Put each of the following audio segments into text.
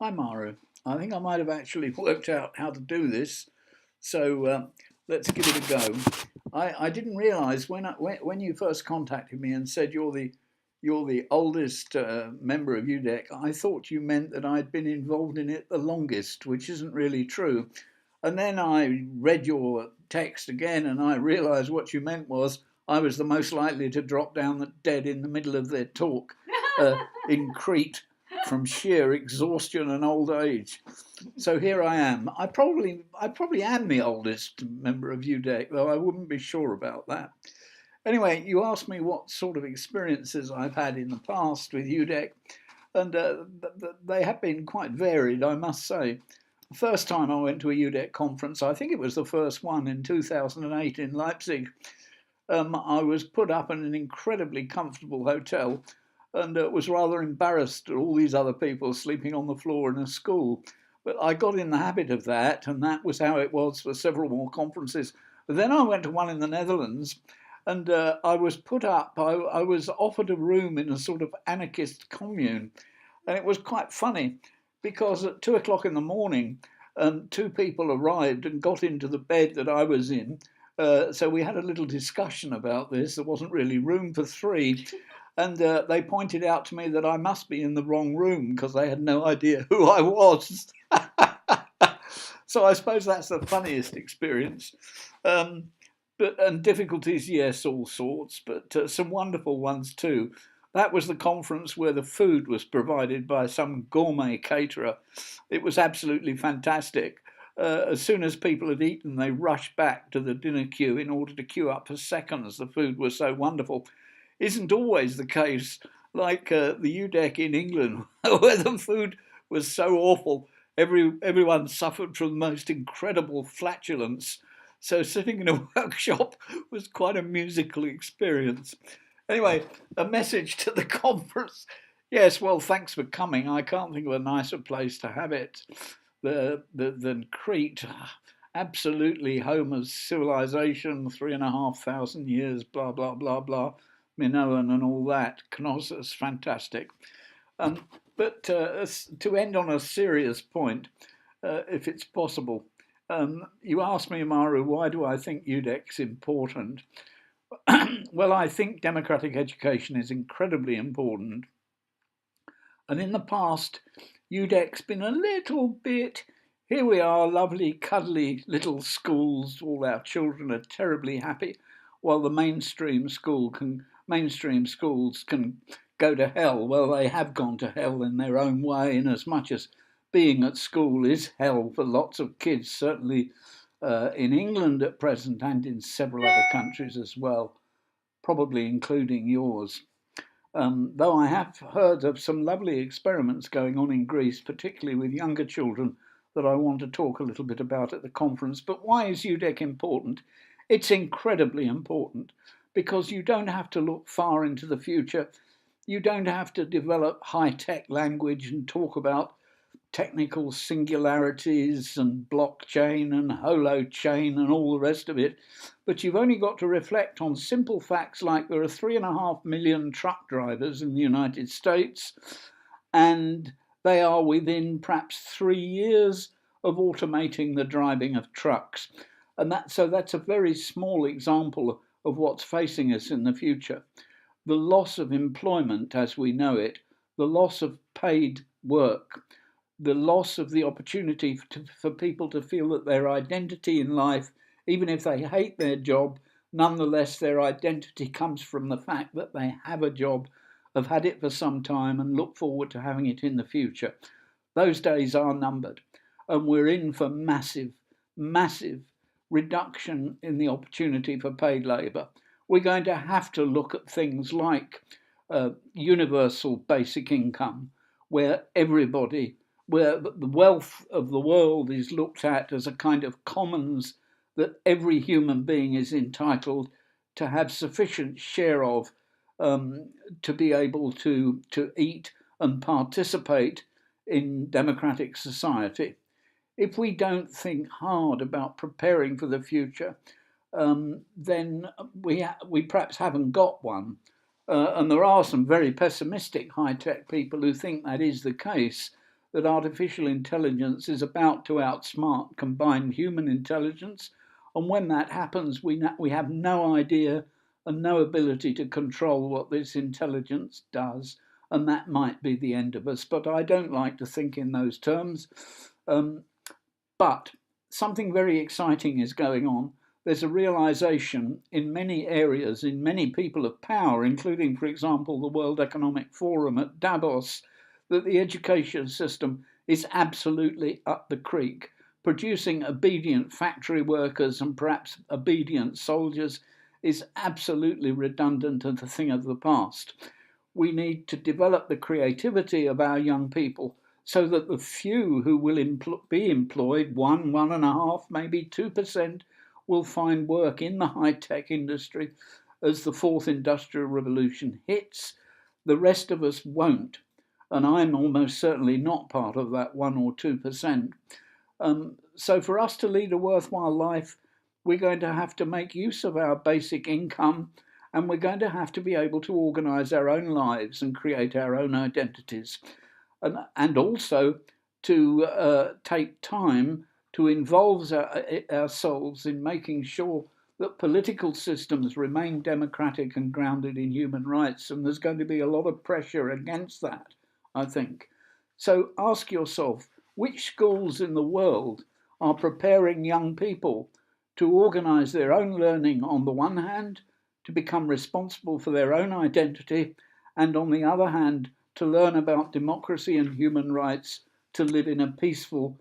Hi, Maru. I think I might have actually worked out how to do this, so let's give it a go. I didn't realise when you first contacted me and said you're the oldest member of UDEC. I thought you meant that I'd been involved in it the longest, which isn't really true. And then I read your text again, and I realised what you meant was I was the most likely to drop down dead in the middle of their talk in Crete from sheer exhaustion and old age. So here I am. I probably am the oldest member of UDEC, though I wouldn't be sure about that. Anyway, you asked me what sort of experiences I've had in the past with UDEC, and they have been quite varied, I must say. The first time I went to a UDEC conference, I think it was the first one in 2008 in Leipzig, I was put up in an incredibly comfortable hotel and was rather embarrassed at all these other people sleeping on the floor in a school. But I got in the habit of that, and that was how it was for several more conferences. But then I went to one in the Netherlands, and I was put up, I was offered a room in a sort of anarchist commune. And it was quite funny because at 2 o'clock in the morning, two people arrived and got into the bed that I was in. So we had a little discussion about this. There wasn't really room for three. And they pointed out to me that I must be in the wrong room because they had no idea who I was. So I suppose that's the funniest experience. Um, and difficulties, yes, all sorts, but some wonderful ones too. That was the conference where the food was provided by some gourmet caterer. It was absolutely fantastic. As soon as people had eaten, they rushed back to the dinner queue in order to queue up for seconds. The food was so wonderful. Isn't always the case, like the UDEC in England, where the food was so awful, everyone suffered from the most incredible flatulence. So sitting in a workshop was quite a musical experience. Anyway, a message to the conference. Yes, well, thanks for coming. I can't think of a nicer place to have it than Crete. Absolutely home of civilization, 3,500 years, blah, blah, blah, blah, Minoan and all that. Knossos, fantastic. Um, but to end on a serious point, if it's possible, you asked me, Maru, why do I think UDEC's important? Well, I think democratic education is incredibly important. And in the past, UDEC's been a little bit, here we are, lovely, cuddly little schools, all our children are terribly happy, while the mainstream schools can go to hell. Well, they have gone to hell in their own way, in as much as being at school is hell for lots of kids, certainly in England at present and in several other countries as well, probably including yours. Though I have heard of some lovely experiments going on in Greece, particularly with younger children, that I want to talk a little bit about at the conference. But why is UDEC important? It's incredibly important because you don't have to look far into the future. You don't have to develop high-tech language and talk about technical singularities and blockchain and holochain and all the rest of it. But you've only got to reflect on simple facts like there are 3.5 million truck drivers in the United States, and they are within perhaps 3 years of automating the driving of trucks. So that's a very small example of what's facing us in the future. The loss of employment as we know it, the loss of paid work, the loss of the opportunity for people to feel that their identity in life, even if they hate their job, nonetheless their identity comes from the fact that they have a job, have had it for some time, and look forward to having it in the future. Those days are numbered, and we're in for massive, massive reduction in the opportunity for paid labour. We're going to have to look at things like universal basic income, where everybody where the wealth of the world is looked at as a kind of commons that every human being is entitled to have sufficient share of to be able to eat and participate in democratic society. If we don't think hard about preparing for the future, then we perhaps haven't got one. And there are some very pessimistic high-tech people who think that is the case. that artificial intelligence is about to outsmart combined human intelligence. And when that happens, we have no idea and no ability to control what this intelligence does. And that might be the end of us. But I don't like to think in those terms. But something very exciting is going on. There's a realization in many areas, in many people of power, including, for example, the World Economic Forum at Davos, that the education system is absolutely up the creek. Producing obedient factory workers and perhaps obedient soldiers is absolutely redundant and a thing of the past. We need to develop the creativity of our young people so that the few who will be employed, 1.5%, maybe 2%, will find work in the high-tech industry as the fourth industrial revolution hits. The rest of us won't. And I'm almost certainly not part of that 1 or 2%. So for us to lead a worthwhile life, we're going to have to make use of our basic income, and we're going to have to be able to organise our own lives and create our own identities. And also to take time to involve ourselves in making sure that political systems remain democratic and grounded in human rights. And there's going to be a lot of pressure against that, I think. So ask yourself, which schools in the world are preparing young people to organise their own learning on the one hand, to become responsible for their own identity, and on the other hand, to learn about democracy and human rights, to live in a peaceful,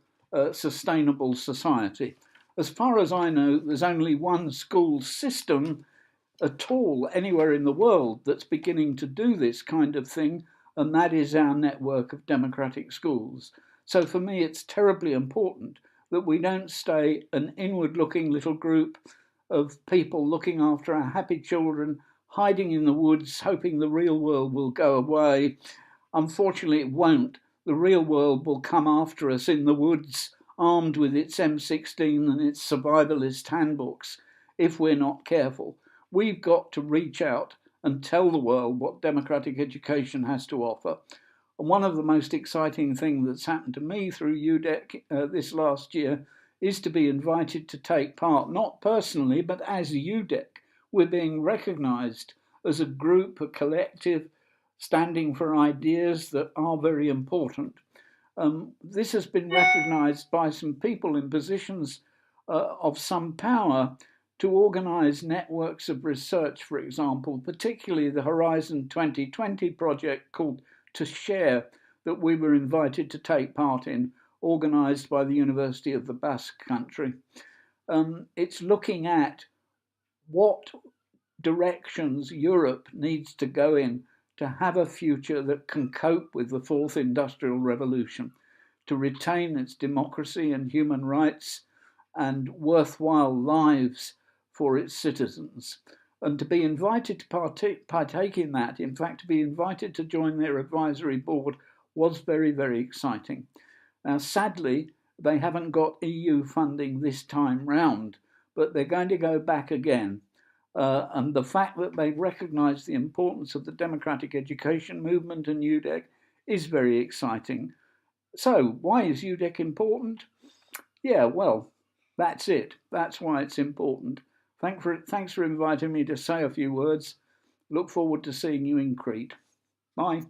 sustainable society. As far as I know, there's only one school system at all anywhere in the world that's beginning to do this kind of thing, and that is our network of democratic schools. So for me, it's terribly important that we don't stay an inward-looking little group of people looking after our happy children, hiding in the woods, hoping the real world will go away. Unfortunately, it won't. The real world will come after us in the woods, armed with its M16 and its survivalist handbooks, if we're not careful. We've got to reach out and tell the world what democratic education has to offer. And one of the most exciting things that's happened to me through EUDEC this last year is to be invited to take part, not personally, but as EUDEC. We're being recognised as a group, a collective, standing for ideas that are very important. This has been recognised by some people in positions of some power to organise networks of research, for example, particularly the Horizon 2020 project called To Share, that we were invited to take part in, organised by the University of the Basque Country. It's looking at what directions Europe needs to go in to have a future that can cope with the fourth industrial revolution, to retain its democracy and human rights and worthwhile lives for its citizens. And to be invited to partake in that, in fact, to be invited to join their advisory board, was very, very exciting. Now, sadly, they haven't got EU funding this time round, but they're going to go back again. And the fact that they recognise the importance of the democratic education movement and EUDEC is very exciting. So, why is EUDEC important? Yeah, well, that's it. That's why it's important. Thanks for inviting me to say a few words. Look forward to seeing you in Crete. Bye.